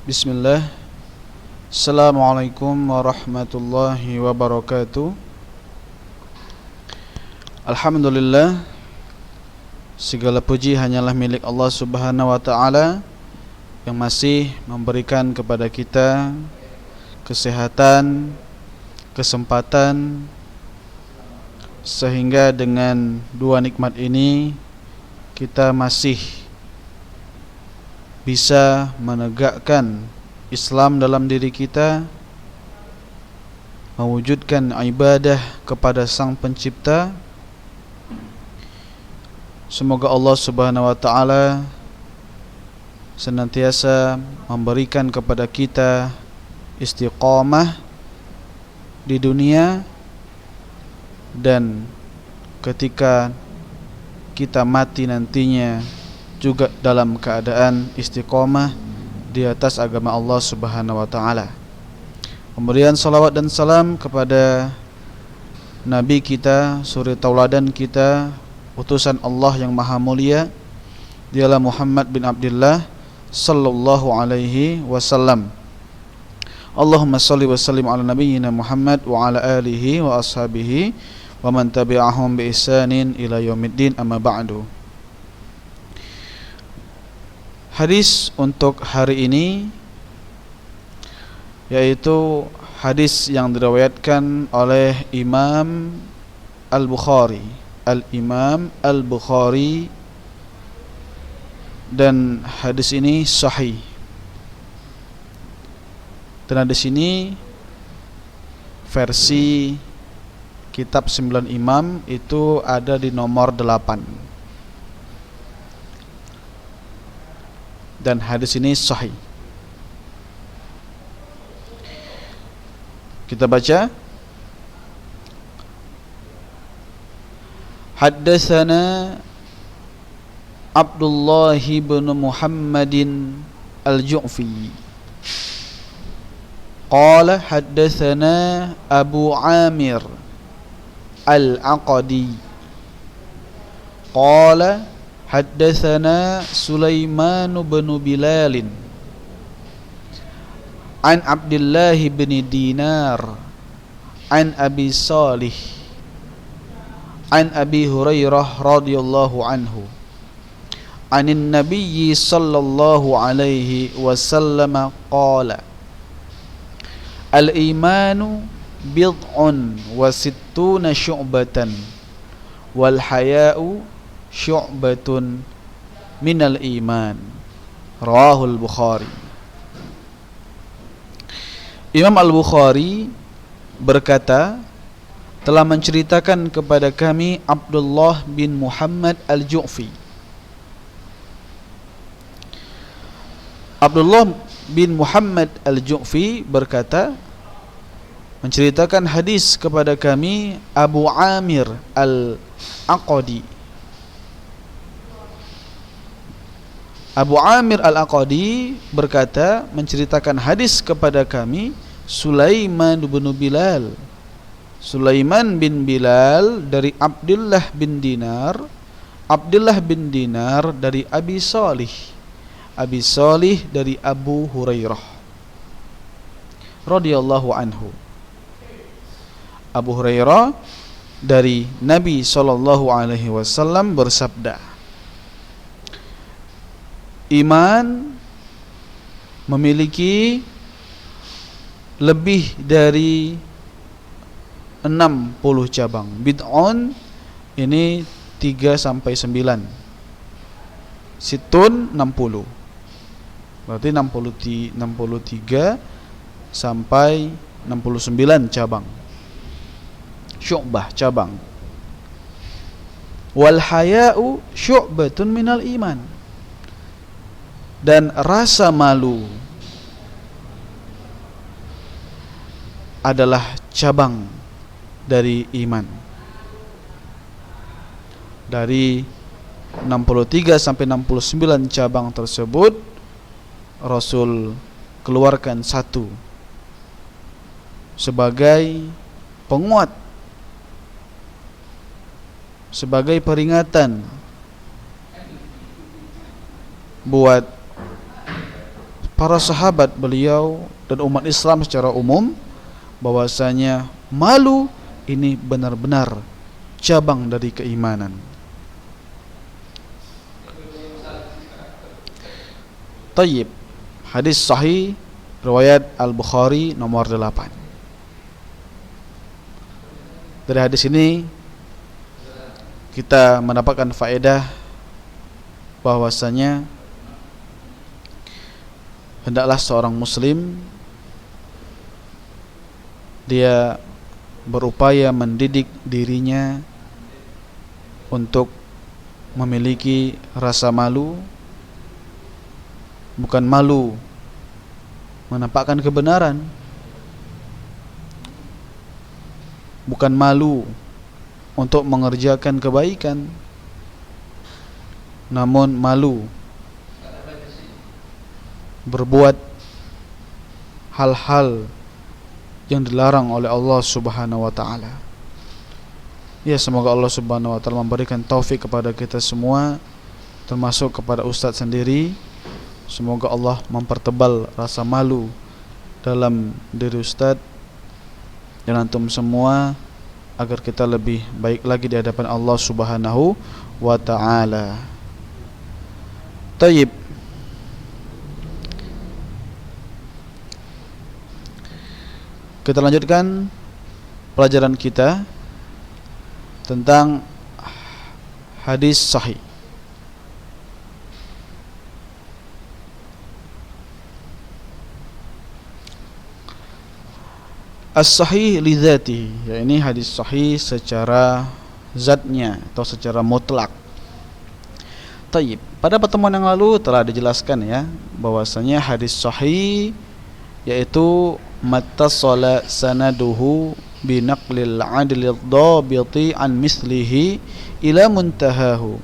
Bismillah. Assalamualaikum warahmatullahi wabarakatuh. Alhamdulillah, segala puji hanyalah milik Allah Subhanahu wa taala yang masih memberikan kepada kita kesehatan, kesempatan, sehingga dengan dua nikmat ini kita masih bisa menegakkan Islam dalam diri kita, mewujudkan ibadah kepada Sang Pencipta. Semoga Allah Subhanahu wa taala senantiasa memberikan kepada kita istiqamah di dunia, dan ketika kita mati nantinya juga dalam keadaan istiqamah di atas agama Allah Subhanahu wa taala. Kemudian salawat dan salam kepada Nabi kita, suri tauladan kita, utusan Allah yang maha mulia, dialah Muhammad bin Abdullah sallallahu alaihi wasallam. Allahumma salli wa sallim ala nabiyyina Muhammad wa ala alihi wa ashabihi wa man tabi'ahum bi ihsanin ila yaumiddin, amma ba'du. Hadis untuk hari ini yaitu hadis yang diriwayatkan oleh Imam Al-Bukhari, Al-Imam Al-Bukhari, dan hadis ini sahih. Dan di sini versi kitab 9 Imam itu ada di nomor 8. Dan hadis ini sahih. Kita baca. Haddatsana Abdullah bin Muhammadin Al-Ju'fi qala haddatsana Abu Amir Al-Aqadi qala haddatsana Sulaiman bin Bilal an Abdullah bin Dinar an Abi Salih an Abi Hurairah radhiyallahu anhu anin Nabi sallallahu alaihi wasallam qala al-imanu bid'un wa sittuna syu'batan wal haya'u syu'batun minal iman. Rawahul Bukhari. Imam Al-Bukhari berkata, telah menceritakan kepada kami Abdullah bin Muhammad Al-Ju'fi. Abdullah bin Muhammad Al-Ju'fi berkata, menceritakan hadis kepada kami Abu Amir Al-Aqadi. Abu Amir Al-Aqadi berkata, menceritakan hadis kepada kami Sulaiman bin Bilal. Sulaiman bin Bilal dari Abdullah bin Dinar, Abdullah bin Dinar dari Abi Salih, Abi Salih dari Abu Hurairah radhiyallahu anhu. Abu Hurairah dari Nabi sallallahu alaihi wasallam bersabda, iman memiliki lebih dari 60 cabang. Bid'un ini 3 sampai 9. Situn 60. Berarti 63 sampai 69 cabang. Syu'bah, cabang. Wal haya'u syu'batun minal iman. Dan rasa malu adalah cabang dari iman. Dari 63 sampai 69 cabang tersebut, Rasul keluarkan satu sebagai penguat, sebagai peringatan buat para sahabat beliau dan umat Islam secara umum bahwasanya malu ini benar-benar cabang dari keimanan. Tayyib, hadis sahih riwayat Al-Bukhari nomor 8. Dari hadis ini kita mendapatkan faedah bahwasanya hendaklah seorang muslim dia berupaya mendidik dirinya untuk memiliki rasa malu, bukan malu menampakkan kebenaran, bukan malu untuk mengerjakan kebaikan, namun malu berbuat hal-hal yang dilarang oleh Allah Subhanahu wa taala. Ya, semoga Allah Subhanahu wa taala memberikan taufik kepada kita semua, termasuk kepada ustaz sendiri. Semoga Allah mempertebal rasa malu dalam diri ustaz dan antum semua agar kita lebih baik lagi di hadapan Allah Subhanahu wa taala. Tayyib. Kita lanjutkan pelajaran kita tentang hadis sahih. As-sahih li dzatihi, ya ini hadis sahih secara zatnya atau secara mutlak. Tayyib. Pada pertemuan yang lalu telah dijelaskan ya bahwasanya hadis sahih yaitu mattasala sanaduhu binaqlil adlil dhabiti an mislihi ila muntahahu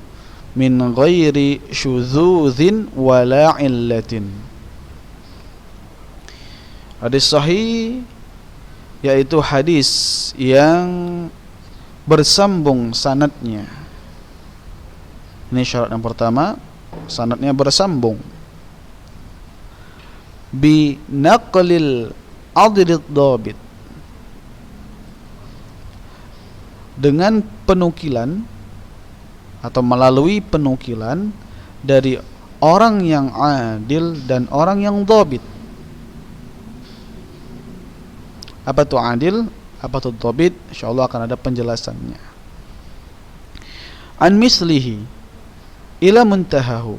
min ghairi syudzuzin wala illatin. Hadis sahih yaitu hadis yang bersambung sanadnya. Ini syarat yang pertama, sanadnya bersambung. Bi naqlil adlid dhabit, dengan penukilan atau melalui penukilan dari orang yang adil dan orang yang dhabit. Apa itu adil, apa itu dhabit? Insyaallah akan ada penjelasannya. An mislihi ila muntahahu,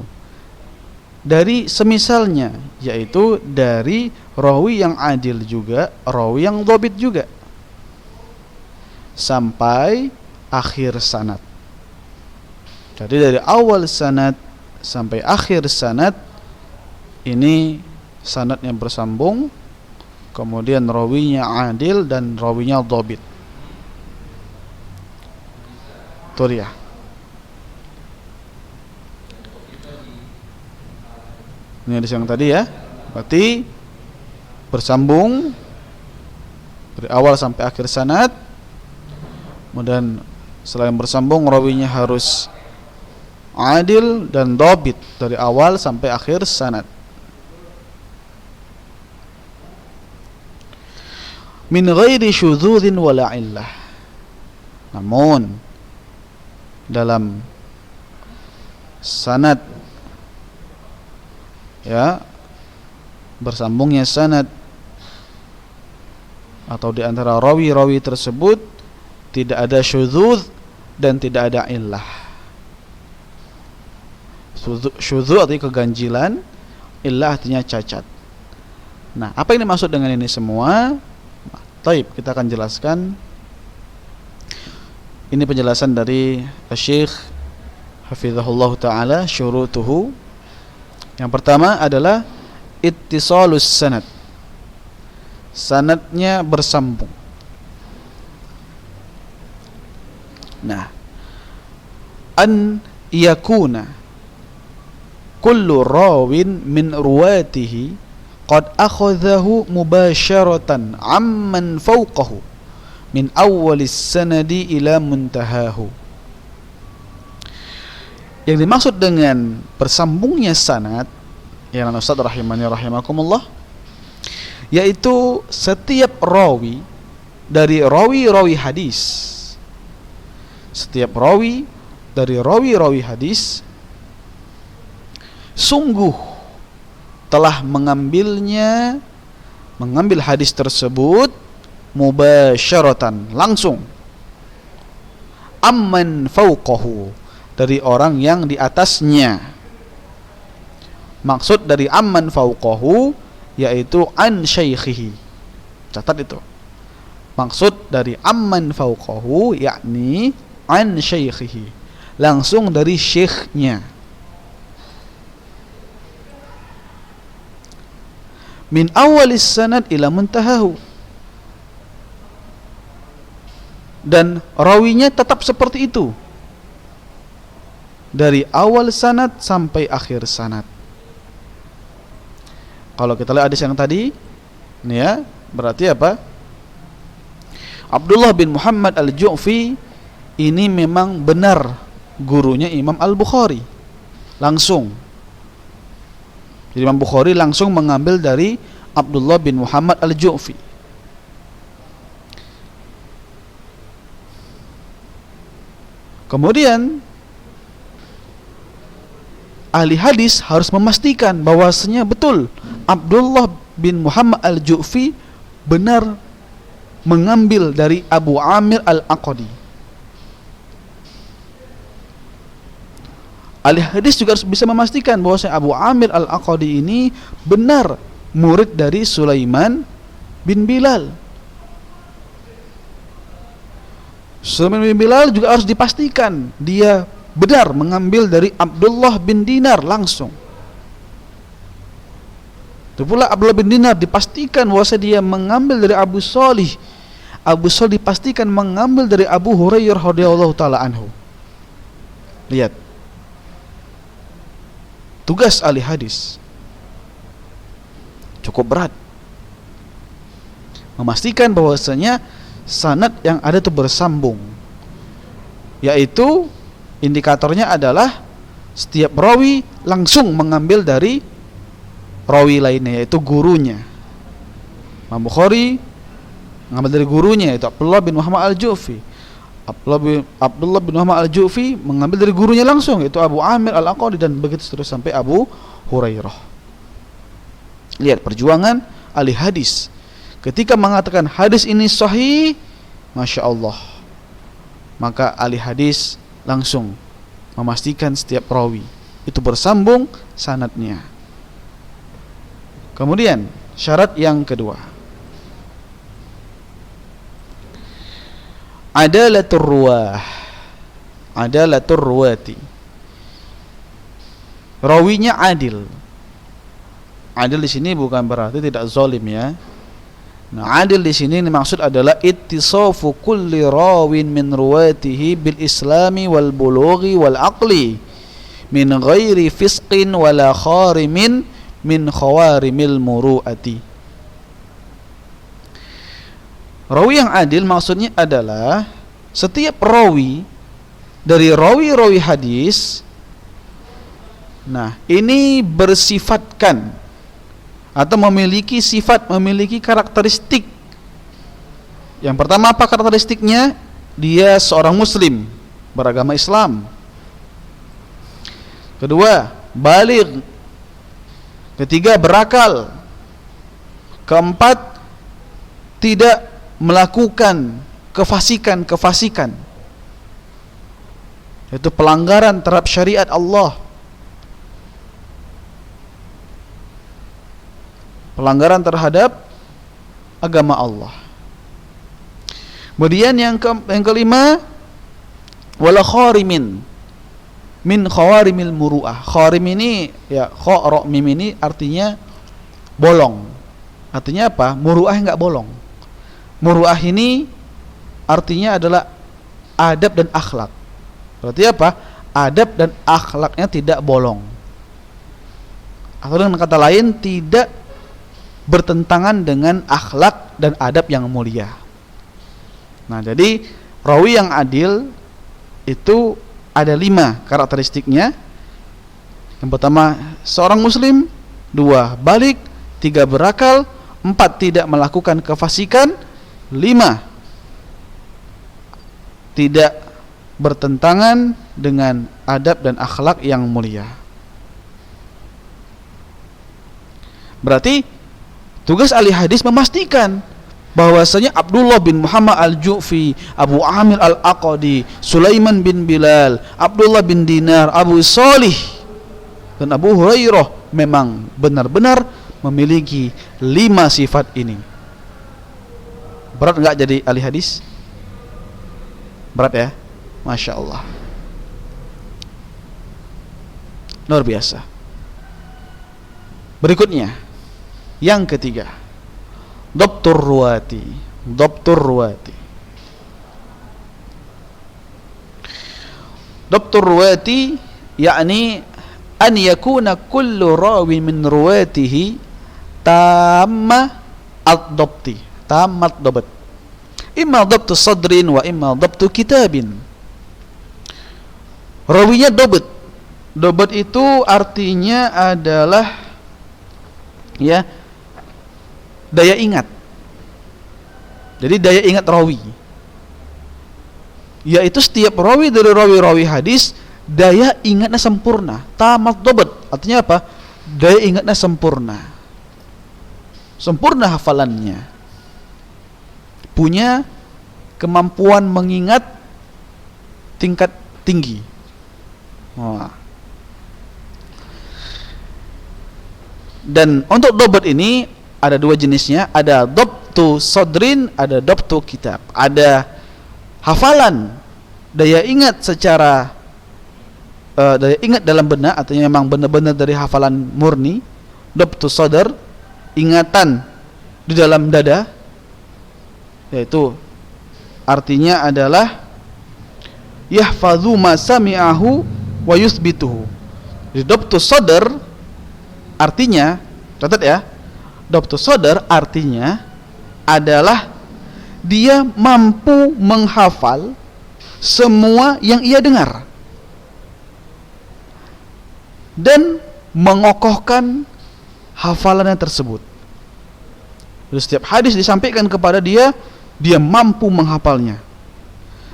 dari semisalnya, yaitu dari rawi yang adil juga, rawi yang dhabit juga, sampai akhir sanad. Jadi dari awal sanad sampai akhir sanad ini sanadnya bersambung, kemudian rawinya adil dan rawinya dhabit. Itu dia. Ini hadis yang tadi ya. Berarti bersambung dari awal sampai akhir sanad. Kemudian selain bersambung rawinya harus adil dan dhabit dari awal sampai akhir sanad. Min ghairi syudzuzin wala illah. Namun dalam sanad ya, bersambungnya sanad atau di antara rawi-rawi tersebut tidak ada syudzuz dan tidak ada illah. Syudzuz artinya keganjilan, illah artinya cacat. Nah, apa yang dimaksud dengan ini semua? Taib, kita akan jelaskan. Ini penjelasan dari Syekh Hafizahullah Ta'ala, syurutuhu. Yang pertama adalah ittisalus sanad, sanadnya bersambung. Nah, an yakuna kullu rawin min ruwatihi qad akhadhahu mubasharatan amman fawqahu min awwalis sanadi ila muntahahu. Yang dimaksud dengan bersambungnya sanad Ya Ustaz rahimani rahimakumullah, yaitu setiap rawi dari rawi-rawi hadis, setiap rawi dari rawi-rawi hadis sungguh telah mengambil hadis tersebut mubasyaratan, langsung, amman fauqahu, dari orang yang di atasnya. Maksud dari amman fauqahu yaitu an syaikhihi. Catat itu. Maksud dari amman fauqahu yakni an syaikhihi, langsung dari syekhnya. Min awalis sanad ila muntahahu, dan rawinya tetap seperti itu dari awal sanad sampai akhir sanad. Kalau kita lihat hadis yang tadi ini ya, berarti apa? Abdullah bin Muhammad al-Ju'fi ini memang benar gurunya Imam Al-Bukhari langsung. Jadi Imam Bukhari langsung mengambil dari Abdullah bin Muhammad al-Ju'fi. Kemudian ahli hadis harus memastikan bahwasanya betul Abdullah bin Muhammad al-Ju'fi benar mengambil dari Abu Amir al-Aqadi. Ahli hadis juga harus bisa memastikan bahwa Abu Amir al-Aqadi ini benar murid dari Sulaiman bin Bilal. Sulaiman bin Bilal juga harus dipastikan dia benar mengambil dari Abdullah bin Dinar langsung. Itu pula Abdullah bin Dinar dipastikan bahwa dia mengambil dari Abu Shalih. Abu Shalih dipastikan mengambil dari Abu Hurairah radhiyallahu taala anhu. Lihat tugas ahli hadis cukup berat, memastikan bahwasanya sanad yang ada itu bersambung, yaitu indikatornya adalah setiap rawi langsung mengambil dari rawi lainnya, yaitu gurunya. Imam Bukhari mengambil dari gurunya, yaitu Abdullah bin Muhammad al-Ju'fi. Abdullah bin Muhammad al-Ju'fi mengambil dari gurunya langsung, yaitu Abu Amir al-Aqadi, dan begitu terus sampai Abu Hurairah. Lihat perjuangan ahli hadis ketika mengatakan hadis ini sahih, Masya Allah, maka ahli hadis langsung memastikan setiap rawi itu bersambung sanadnya. Kemudian syarat yang kedua, adalatur ruwah, adalatur ruwati, rawinya adil. Adil di sini bukan berarti tidak zalim ya. Nah, adil di sini maksud adalah ittisafu kulli rawin min ruwatihi bil islami wal bulughi wal aqli min ghairi fisqin wala kharimin min khawarimil muru'ati. Rawi yang adil maksudnya adalah setiap rawi dari rawi-rawi hadis, nah ini bersifatkan atau memiliki sifat, memiliki karakteristik. Yang pertama apa karakteristiknya? Dia seorang muslim, beragama Islam. Kedua, baligh. Ketiga, berakal. Keempat, tidak melakukan kefasikan, yaitu pelanggaran terhadap syariat Allah, pelanggaran terhadap agama Allah. Kemudian yang kelima, wala kharimin min khawarimil muru'ah. Kharim ini ya, kha mim ini artinya bolong. Artinya apa? Muru'ah enggak bolong. Muru'ah ini artinya adalah adab dan akhlak. Berarti apa? Adab dan akhlaknya tidak bolong. Atau dengan kata lain, tidak bertentangan dengan akhlak dan adab yang mulia. Nah, jadi rawi yang adil itu ada 5 karakteristiknya. Yang pertama, seorang muslim, 2 balik, 3 berakal, 4 tidak melakukan kefasikan, 5 tidak bertentangan dengan adab dan akhlak yang mulia. Berarti tugas ahli hadis memastikan bahwasanya Abdullah bin Muhammad al-Ju'fi, Abu Amir al-Aqadi, Sulaiman bin Bilal, Abdullah bin Dinar, Abu Salih dan Abu Hurairah memang benar-benar memiliki 5 sifat ini. Berat enggak jadi ahli hadis? Berat ya? Masya Allah, luar biasa. Berikutnya, yang ketiga, Dhabtur ruwati. Dhabtur ruwati. Dhabtur ruwati yakni an yakuna kullu rawi min ruwatihi tamma ad-dhabti. Tammat dhabt. Imma dhabtu sadrin wa imma dhabtu kitabin. Rawinya dhabt. Dhabt itu artinya adalah ya daya ingat. Jadi daya ingat rawi, yaitu setiap rawi dari rawi-rawi hadis daya ingatnya sempurna. Tamat dhabt artinya apa? Daya ingatnya sempurna, sempurna hafalannya, punya kemampuan mengingat tingkat tinggi. Wah. Dan untuk dhabt ini ada 2 jenisnya, ada dhabtu sadrin, ada dhabtu kitab. Ada hafalan, daya ingat secara daya ingat dalam benak, artinya memang benar-benar dari hafalan murni. Dhabtu sadr, ingatan di dalam dada, yaitu artinya adalah yahfazu ma sami'ahu wa yuthbituhu. Jadi dhabtu sadr artinya, catat ya, dhabtu sadr artinya adalah dia mampu menghafal semua yang ia dengar dan mengokohkan hafalannya tersebut. Jadi setiap hadis disampaikan kepada dia, dia mampu menghafalnya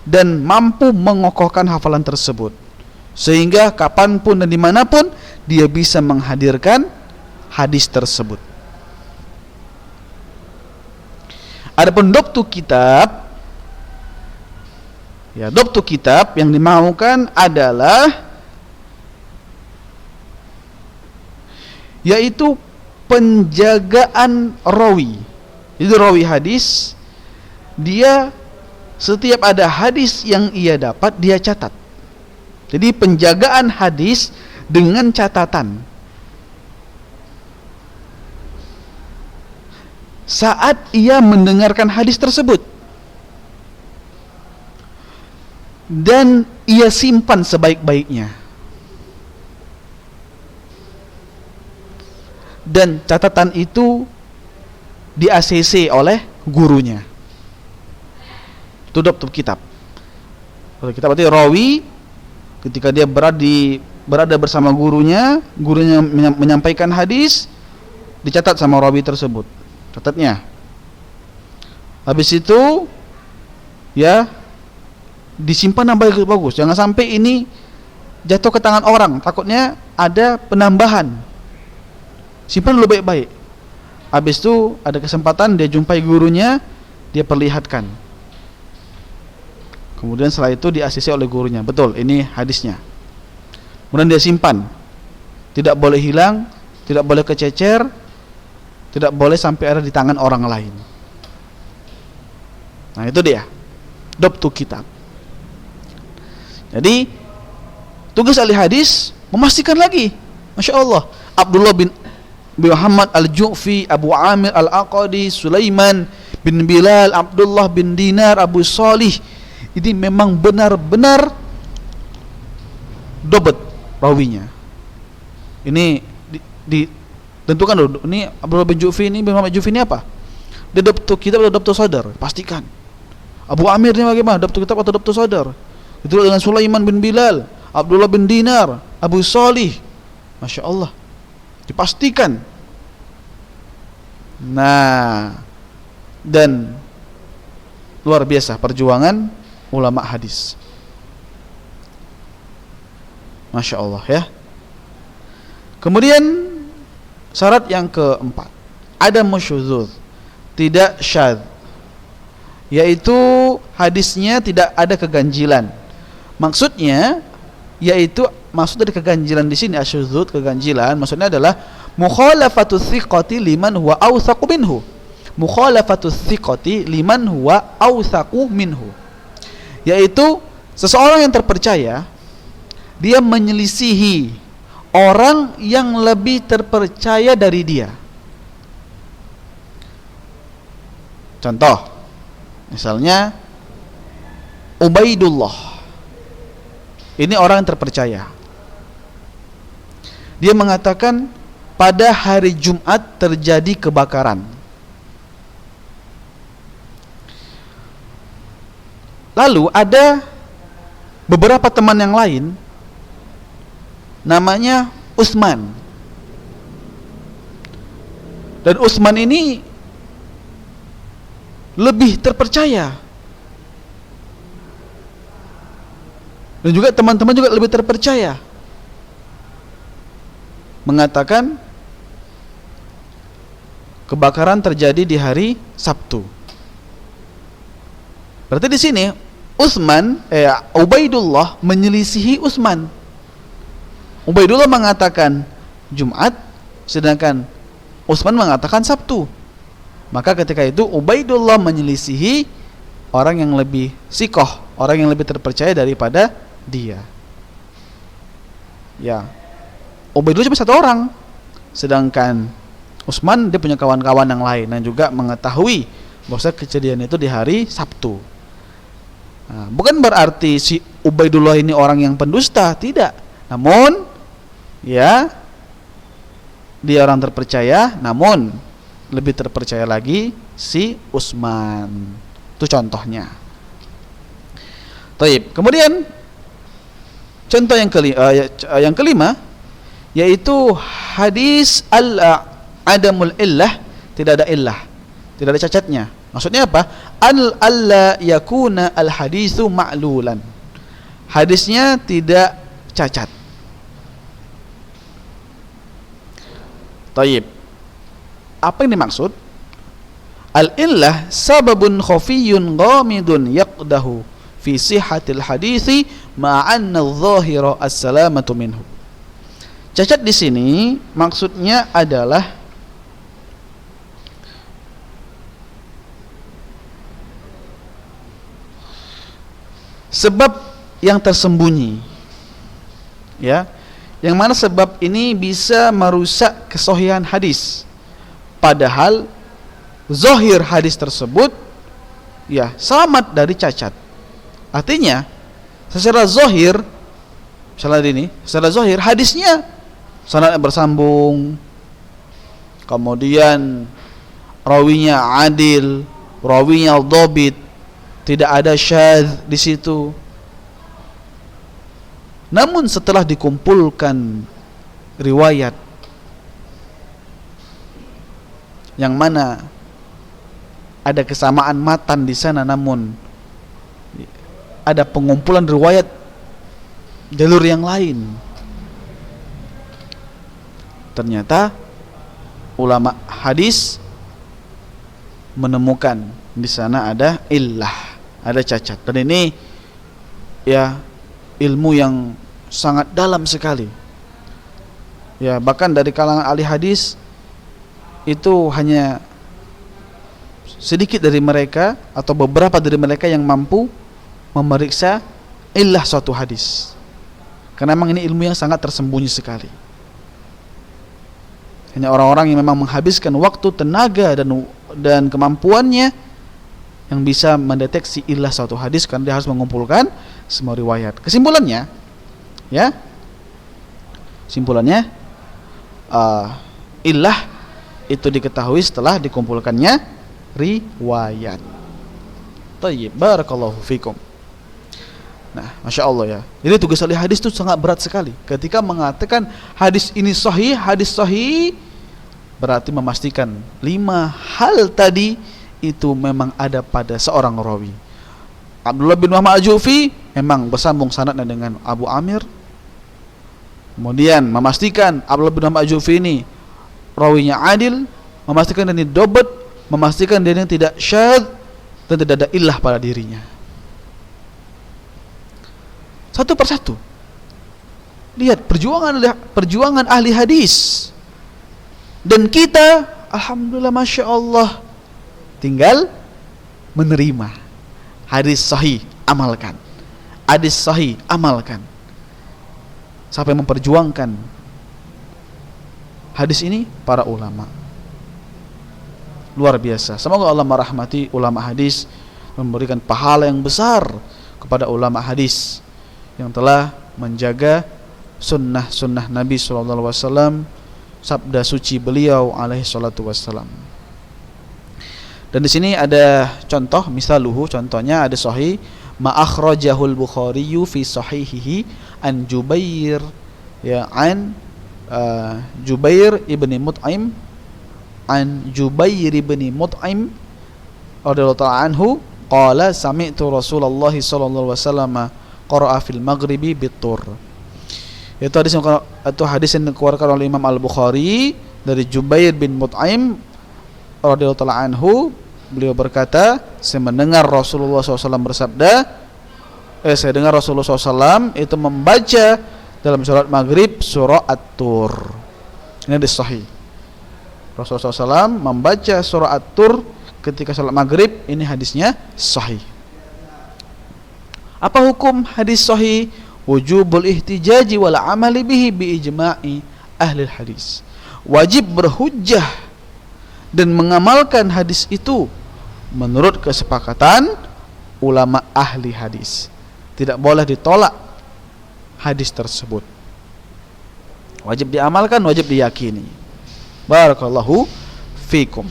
dan mampu mengokohkan hafalan tersebut, sehingga kapanpun dan dimanapun dia bisa menghadirkan hadis tersebut. Adapun dhabtu kitab, ya dhabtu kitab yang dimaukan adalah yaitu penjagaan rawi. Jadi rawi hadis, dia setiap ada hadis yang ia dapat dia catat. Jadi penjagaan hadis dengan catatan. Saat ia mendengarkan hadis tersebut dan ia simpan sebaik-baiknya, dan catatan itu di ACC oleh gurunya. Itu dhabtu kitab. Kalau kita berarti rawi ketika dia berada bersama gurunya, gurunya menyampaikan hadis, dicatat sama rawi tersebut, catatnya. Habis itu ya disimpan yang bagus-bagus, jangan sampai ini jatuh ke tangan orang, takutnya ada penambahan. Simpan dulu baik-baik. Habis itu ada kesempatan dia jumpai gurunya, dia perlihatkan. Kemudian setelah itu di-ACC oleh gurunya, betul ini hadisnya. Kemudian dia simpan, tidak boleh hilang, tidak boleh kececer, tidak boleh sampai ada di tangan orang lain. Nah itu dia dhabtu kitab. Jadi tugas ahli hadis memastikan lagi, Masya Allah, Abdullah bin Muhammad al-Ju'fi, Abu Amir al-Aqadi, Sulaiman bin Bilal, Abdullah bin Dinar, Abu Salih, ini memang benar-benar dhabt rawinya. Ini ditentukan dulu, ini Abdullah bin Ju'fi ini, bin Muhammad Ju'fi ini apa? Dia dhabtu kitab atau dhabtu sadr? Pastikan. Abu Amir ini bagaimana? Dhabtu kitab atau dhabtu sadr? Itu dengan Sulaiman bin Bilal, Abdullah bin Dinar, Abu Salih. Masya Allah, dipastikan Nah, dan luar biasa perjuangan ulama hadis. Masya Allah ya. Kemudian syarat yang keempat, ada syudzuz, tidak syadz, yaitu hadisnya tidak ada keganjilan. Maksudnya yaitu maksud dari keganjilan di sini asyudzuz, keganjilan maksudnya adalah mukhalafatus thiqati liman huwa awthaqu minhu. Mukhalafatus thiqati liman huwa awthaqu minhu, yaitu seseorang yang terpercaya dia menyelisihi orang yang lebih terpercaya dari dia. Contoh, misalnya Ubaidullah, ini orang yang terpercaya. Dia mengatakan pada hari Jumat terjadi kebakaran. Lalu ada beberapa teman yang lain, namanya Utsman. Dan Utsman ini lebih terpercaya. Dan juga teman-teman juga lebih terpercaya. Mengatakan kebakaran terjadi di hari Sabtu. Berarti di sini Ubaidullah menyelisihi Utsman. Ubaidullah mengatakan Jumat, sedangkan Utsman mengatakan Sabtu. Maka ketika itu Ubaidullah menyelisihi orang yang lebih sikoh, orang yang lebih terpercaya daripada dia. Ya, Ubaidullah cuma satu orang, sedangkan Utsman dia punya kawan-kawan yang lain yang juga mengetahui bahwa kejadian itu di hari Sabtu. Nah, bukan berarti si Ubaidullah ini orang yang pendusta, tidak. Namun ya, dia orang terpercaya, namun lebih terpercaya lagi si Utsman. Itu contohnya. Taib. Kemudian contoh yang kelima yaitu hadis adamul illah, tidak ada illah, tidak ada cacatnya. Maksudnya apa? Alla yakuna al hadisu ma'lulan. Hadisnya tidak cacat. Taib. Apa yang dimaksud? Al-illah sababun khafiyyun ghamidun yaqdahu fi sihhatil hadisi ma'anna adh-dhahira as-salamatu minhu. Cacat di sini maksudnya adalah sebab yang tersembunyi, ya, yang mana sebab ini bisa merusak kesohihan hadis, padahal zahir hadis tersebut ya selamat dari cacat. Artinya secara zahir, misalnya ini, secara zahir hadisnya sanadnya bersambung, kemudian rawinya adil, rawinya dhabit, tidak ada syadz di situ. Namun setelah dikumpulkan riwayat yang mana ada kesamaan matan di sana, namun ada pengumpulan riwayat jalur yang lain, ternyata ulama hadis menemukan di sana ada illah, ada cacat. Dan ini ya ilmu yang sangat dalam sekali. Ya, bahkan dari kalangan ahli hadis itu hanya sedikit dari mereka atau beberapa dari mereka yang mampu memeriksa illah suatu hadis. Karena memang ini ilmu yang sangat tersembunyi sekali. Hanya orang-orang yang memang menghabiskan waktu, tenaga dan kemampuannya yang bisa mendeteksi illah suatu hadis, karena dia harus mengumpulkan semua riwayat. Kesimpulannya, ya, simpulannya illah itu diketahui setelah dikumpulkannya riwayat. Tayyib, barakallahu fikum. Nah, Masya Allah ya. Jadi tugas ahli hadis itu sangat berat sekali. Ketika mengatakan hadis ini sahih, hadis sahih, berarti memastikan 5 hal tadi itu memang ada pada seorang rawi. Abdullah bin Muhammad Al-Ju'fi memang bersambung sanadnya dengan Abu Amir. Kemudian memastikan Abdullah bin Muhammad Al-Ju'fi ini rawinya adil, memastikan dia ini dobat, memastikan dia ini tidak syadz dan tidak ada illah pada dirinya. Satu persatu. Lihat perjuangan ahli hadis. Dan kita, alhamdulillah, masya Allah, tinggal menerima. Hadis sahih, amalkan. Hadis sahih, amalkan. Sampai memperjuangkan hadis ini para ulama. Luar biasa. Semoga Allah merahmati ulama hadis, memberikan pahala yang besar kepada ulama hadis yang telah menjaga sunnah-sunnah Nabi SAW, sabda suci beliau alaihi salatu wassalam. Dan di sini ada contoh, misaluhu, contohnya ada sahih ma akhrajahul Bukhari fi sahihihi an Jubair, ya, an Jubair ibni Mut'im, an Jubair ibni Mut'im radhiyallahu ta'ala anhu qala sami'tu Rasulullah sallallahu alaihi wasallam qara'a fil maghribi bitur. Itu hadis yang dikeluarkan oleh Imam Al-Bukhari dari Jubair bin Mut'im radhiyallahu ta'ala anhu. Beliau berkata, saya mendengar Rasulullah SAW bersabda, saya dengar Rasulullah SAW itu membaca dalam sholat maghrib surah At-Tur. Ini hadis sahih. Rasulullah SAW membaca surah At-Tur ketika sholat maghrib. Ini hadisnya sahih. Apa hukum hadis sahih? Wujubul ihtijaji wal amali bihi bi ijma'i ahli hadis. Wajib berhujjah dan mengamalkan hadis itu menurut kesepakatan ulama ahli hadis. Tidak boleh ditolak hadis tersebut. Wajib diamalkan, wajib diyakini. Barakallahu fikum.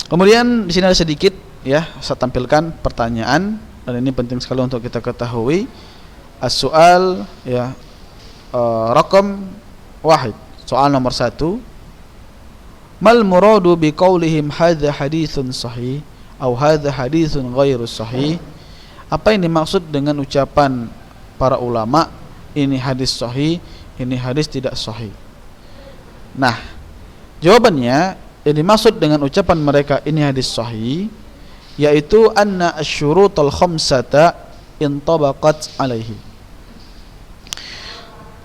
Kemudian di sini ada sedikit, ya, saya tampilkan pertanyaan, dan ini penting sekali untuk kita ketahui. As-soal, ya, raqam wahid. Soal nomor 1. Mal muradu biqaulihim hadza haditsun sahih atau hadza haditsun ghairu sahih? Apa yang dimaksud dengan ucapan para ulama, ini hadis sahih, ini hadis tidak sahih? Nah, jawabannya, yang dimaksud dengan ucapan mereka ini hadis sahih, yaitu anna asy-syurutul khamsata intabaqat alaihi.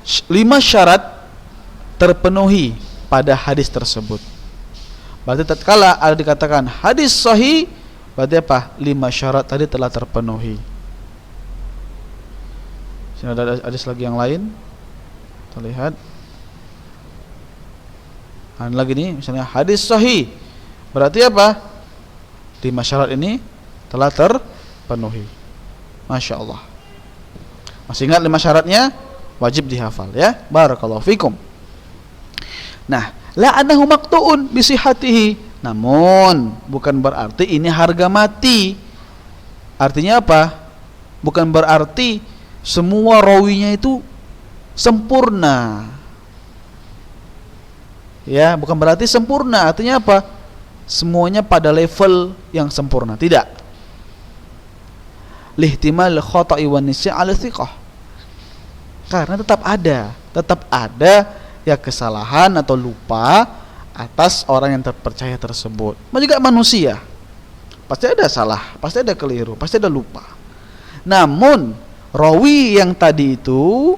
5 syarat terpenuhi pada hadis tersebut. Berarti tatkala ada dikatakan hadis sahih, berarti apa? 5 syarat tadi telah terpenuhi. Sini ada hadis lagi yang lain. Kita lihat. Ada lagi nih, misalnya hadis sahih. Berarti apa? 5 syarat ini telah terpenuhi. Masya Allah. Masih ingat 5 syaratnya? Wajib dihafal, ya. Barakallahu fikum. Nah, la annahu maqtu'un bi sihhatihi. Namun bukan berarti ini harga mati. Artinya apa? Bukan berarti semua rawinya itu sempurna. Ya, bukan berarti sempurna. Artinya apa? Semuanya pada level yang sempurna. Tidak. Lihtimal khata'i wan nisya' ala thiqah. Karena tetap ada ya kesalahan atau lupa atas orang yang terpercaya tersebut. Juga manusia pasti ada salah, pasti ada keliru, pasti ada lupa. Namun rawi yang tadi itu,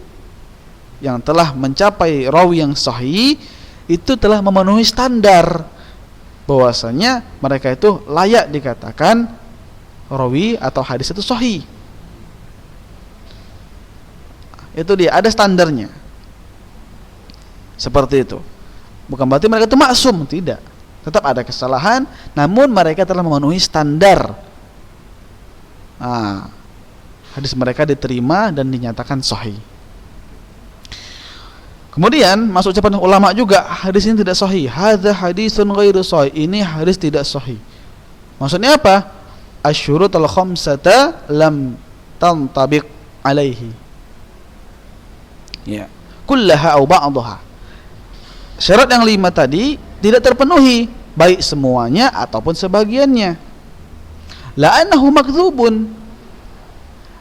yang telah mencapai rawi yang sahih, itu telah memenuhi standar bahwasanya mereka itu layak dikatakan rawi atau hadis itu sahih. Itu dia, ada standarnya. Seperti itu. Bukan berarti mereka itu maksum, tidak. Tetap ada kesalahan, namun mereka telah memenuhi standar. Hadis mereka diterima dan dinyatakan sahih. Kemudian masuk ucapan ulama juga, hadis ini tidak sahih. Hadza haditsun ghairu sahih. Ini hadis tidak sahih. Maksudnya apa? Asyurutul khamsata lam tantabiq alaihi. Ya. kullaha aw ba'daha. Syarat yang 5 tadi tidak terpenuhi, baik semuanya ataupun sebagiannya. La'annahu makdzubun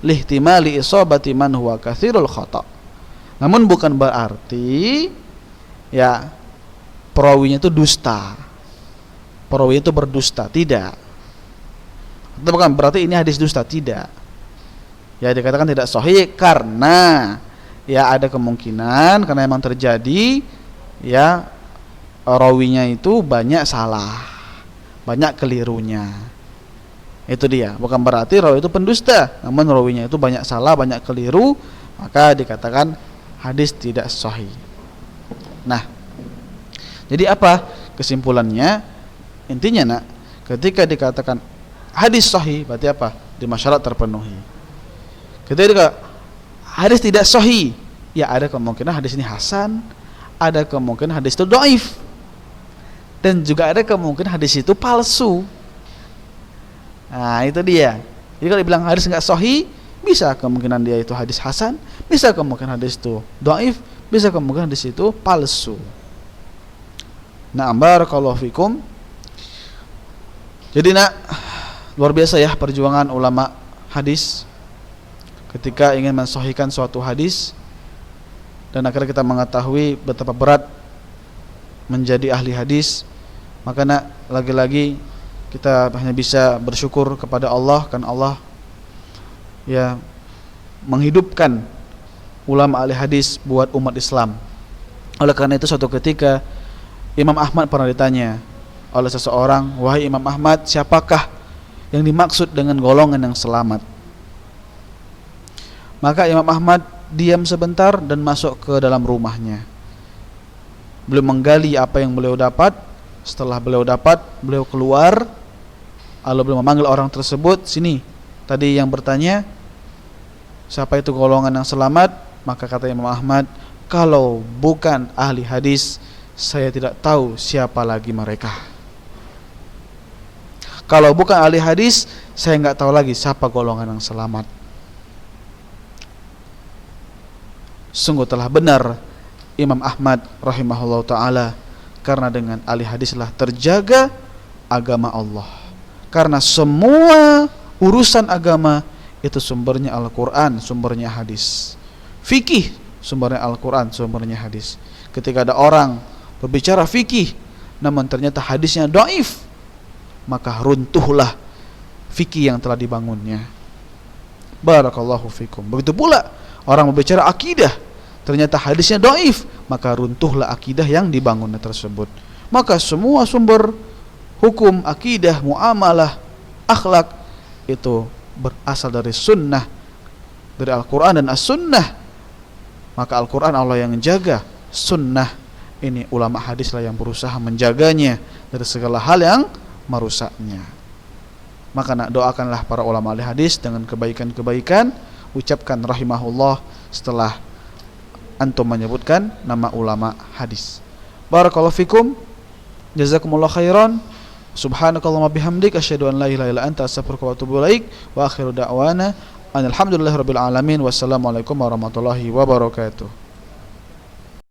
lihtimali isabati man huwa katsirul khata'. Namun bukan berarti ya perawinya itu dusta, perawi itu berdusta, tidak. Itu bukan berarti ini hadis dusta, tidak. Ya dikatakan tidak sahih karena ya ada kemungkinan, karena memang terjadi ya rawinya itu banyak salah, banyak kelirunya. Itu dia, bukan berarti rawi itu pendusta, namun rawinya itu banyak salah, banyak keliru, maka dikatakan hadis tidak sahih. Nah, jadi apa kesimpulannya? Intinya nak, ketika dikatakan hadis sahih berarti apa? 5 syarat terpenuhi. Ketika hadis tidak sahih, ya ada kemungkinan hadis ini hasan, ada kemungkinan hadis itu dhaif, dan juga ada kemungkinan hadis itu palsu. Nah itu dia. Jadi kalau dibilang hadis nggak sahih, bisa kemungkinan dia itu hadis hasan, bisa kemungkinan hadis itu dhaif, bisa kemungkinan hadis itu palsu. Nah, barakallahu fikum. Jadi nak, luar biasa ya perjuangan ulama hadis ketika ingin mensahihkan suatu hadis, dan akhirnya kita mengetahui betapa berat menjadi ahli hadis. Maka nak, lagi-lagi kita hanya bisa bersyukur kepada Allah, karena Allah ya menghidupkan ulama ahli hadis buat umat Islam. Oleh karena itu suatu ketika Imam Ahmad pernah ditanya oleh seseorang, "Wahai Imam Ahmad, siapakah yang dimaksud dengan golongan yang selamat?" Maka Imam Ahmad diam sebentar dan masuk ke dalam rumahnya. Beliau menggali apa yang beliau dapat. Setelah beliau dapat, beliau keluar, lalu beliau memanggil orang tersebut, "Sini, tadi yang bertanya siapa itu golongan yang selamat?" Maka kata Imam Ahmad, "Kalau bukan ahli hadis, saya tidak tahu siapa lagi mereka. Kalau bukan ahli hadis, saya nggak tahu lagi siapa golongan yang selamat." Sungguh telah benar Imam Ahmad rahimahullah ta'ala, karena dengan ahli hadislah terjaga agama Allah. Karena semua urusan agama itu sumbernya Al-Quran, sumbernya hadis. Fikih sumbernya Al-Quran, sumbernya hadis. Ketika ada orang berbicara fikih namun ternyata hadisnya dhaif, maka runtuhlah fikih yang telah dibangunnya. Barakallahu fikum. Begitu pula orang berbicara akidah, ternyata hadisnya dhaif, maka runtuhlah akidah yang dibangunnya tersebut. Maka semua sumber hukum, akidah, muamalah, akhlak itu berasal dari sunnah, dari Al-Quran dan As-Sunnah. Maka Al-Quran Allah yang jaga, sunnah ini ulama hadislah yang berusaha menjaganya dari segala hal yang merusaknya. Maka nak, doakanlah para ulama ahli hadis dengan kebaikan-kebaikan. Ucapkan rahimahullah setelah antum menyebutkan nama ulama hadis. Barakallahu fikum, jazakumullah khairan. Subhanakallahumma bihamdik, asyhadu an la ilaha illa anta, astaghfiruka wa atubu ilaik. Wa akhiru da'wana alhamdulillahirabbil alamin. Wassalamualaikum warahmatullahi wabarakatuh.